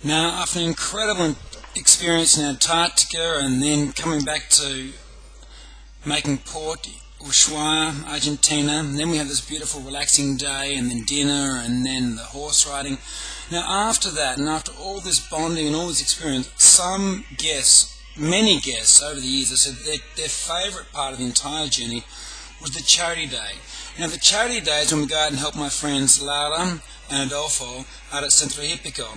Now, after an incredible experience in Antarctica and then coming back to making port, Ushuaia, Argentina, and then we have this beautiful relaxing day and then dinner and then the horse riding. Now after that and after all this bonding and all this experience, some guests, many guests over the years have said their favourite part of the entire journey was the charity day. Now the charity day is when we go out and help my friends Laura and Adolfo out at Centro Hípico.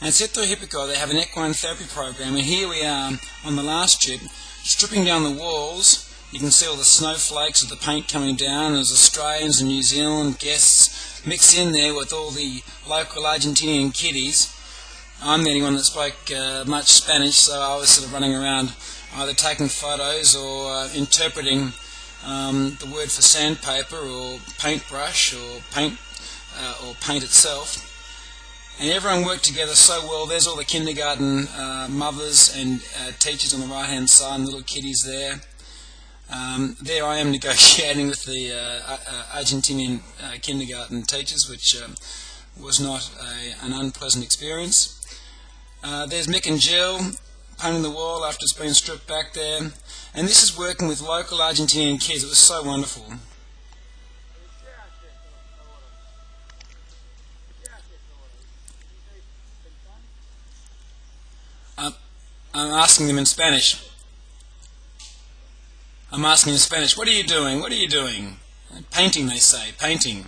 And at Centro Hípico they have an equine therapy program, and here we are on the last trip, stripping down the walls. You can see all the snowflakes of the paint coming down. There's Australians and New Zealand guests mixed in there with all the local Argentinian kiddies. I'm the only one that spoke much Spanish, so I was sort of running around either taking photos or interpreting the word for sandpaper or paintbrush or paint itself. And everyone worked together so well. There's all the kindergarten mothers and teachers on the right hand side, and little kiddies there. There I am negotiating with the Argentinian kindergarten teachers, which was not an unpleasant experience. There's Mick and Jill painting the wall after it's been stripped back there. And this is working with local Argentinian kids. It was so wonderful. I'm asking them in Spanish. I'm asking in Spanish, what are you doing? What are you doing? Painting, they say, painting.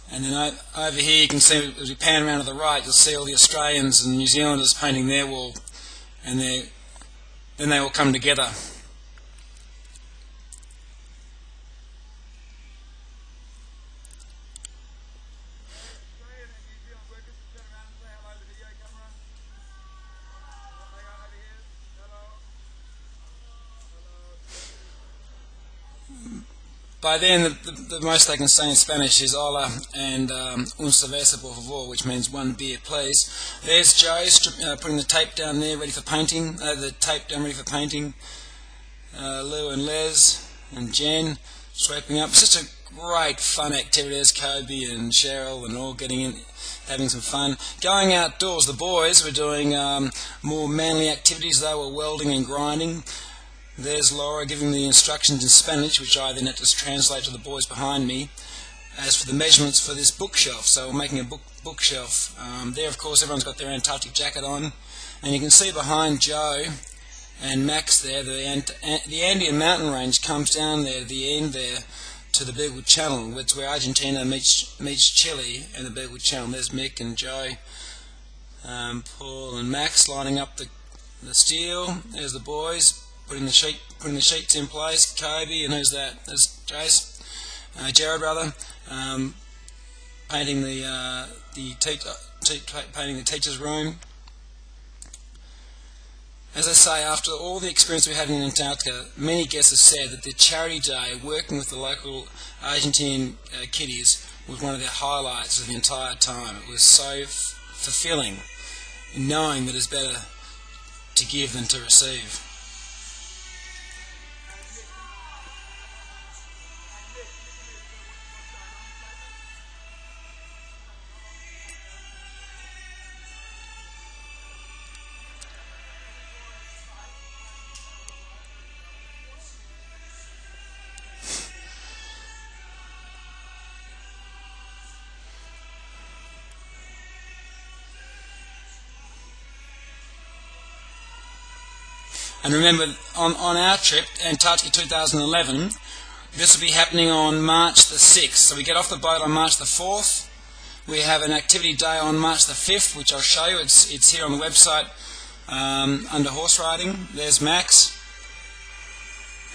And then over here you can see, as we pan around to the right, you'll see all the Australians and New Zealanders painting their wall, and then they all come together. By then, the most they can say in Spanish is hola and un cerveza por favor, which means one beer, please. There's Joe putting the tape down there, ready for painting. Lou and Les and Jen sweeping up. It's just a great fun activity. There's Kobe and Cheryl and all getting in, having some fun. Going outdoors, the boys were doing more manly activities. They were welding and grinding. There's Laura giving the instructions in Spanish, which I then had to translate to the boys behind me. As for the measurements for this bookshelf, so we're making a bookshelf. There, of course, everyone's got their Antarctic jacket on, and you can see behind Joe and Max there, the Andean mountain range comes down there at the end there to the Beagle Channel. It's where Argentina meets Chile and the Beagle Channel. There's Mick and Joe, Paul and Max lining up the steel. There's the boys putting the sheets in place. Kobe, and who's that? There's Jace, Jared rather, painting the teacher's room. As I say, after all the experience we had in Antarctica, many guests have said that the charity day, working with the local Argentinian kiddies, was one of their highlights of the entire time. It was so fulfilling, knowing that it's better to give than to receive. And remember, on our trip, Antarctica 2011, this will be happening on March the 6th. So we get off the boat on March the 4th. We have an activity day on March the 5th, which I'll show you. It's here on the website under horse riding. There's Max.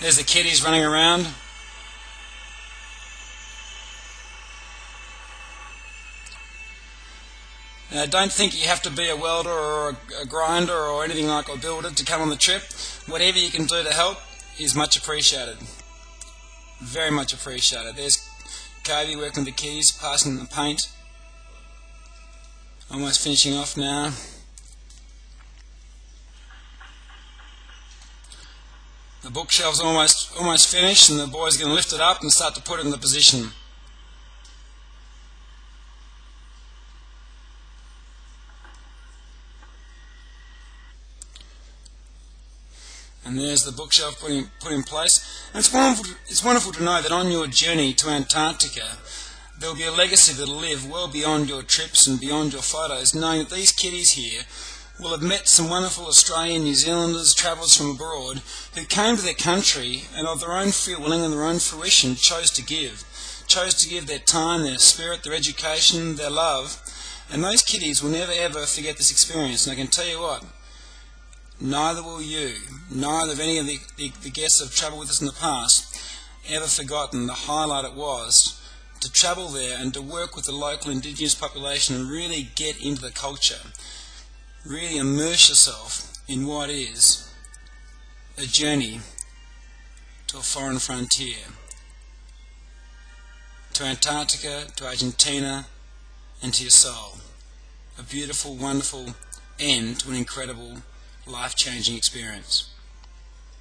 There's the kiddies running around. Don't think you have to be a welder or a grinder or anything like a builder to come on the trip. Whatever you can do to help is much appreciated. Very much appreciated. There's Kobe working with the keys, passing the paint. Almost finishing off now. The bookshelf's almost finished, and the boys are going to lift it up and start to put it in the position. and there's the bookshelf put in place. And it's wonderful to know that on your journey to Antarctica there will be a legacy that will live well beyond your trips and beyond your photos, knowing that these kiddies here will have met some wonderful Australian, New Zealanders, travellers from abroad, who came to their country and of their own free willing and their own fruition chose to give their time, their spirit, their education, their love. And those kiddies will never ever forget this experience. And I can tell you what, neither will you, neither of any of the guests that have travelled with us in the past, ever forgotten the highlight it was to travel there and to work with the local indigenous population and really get into the culture. Really immerse yourself in what is a journey to a foreign frontier, to Antarctica, to Argentina, and to your soul. A beautiful, wonderful end to an incredible, life-changing experience.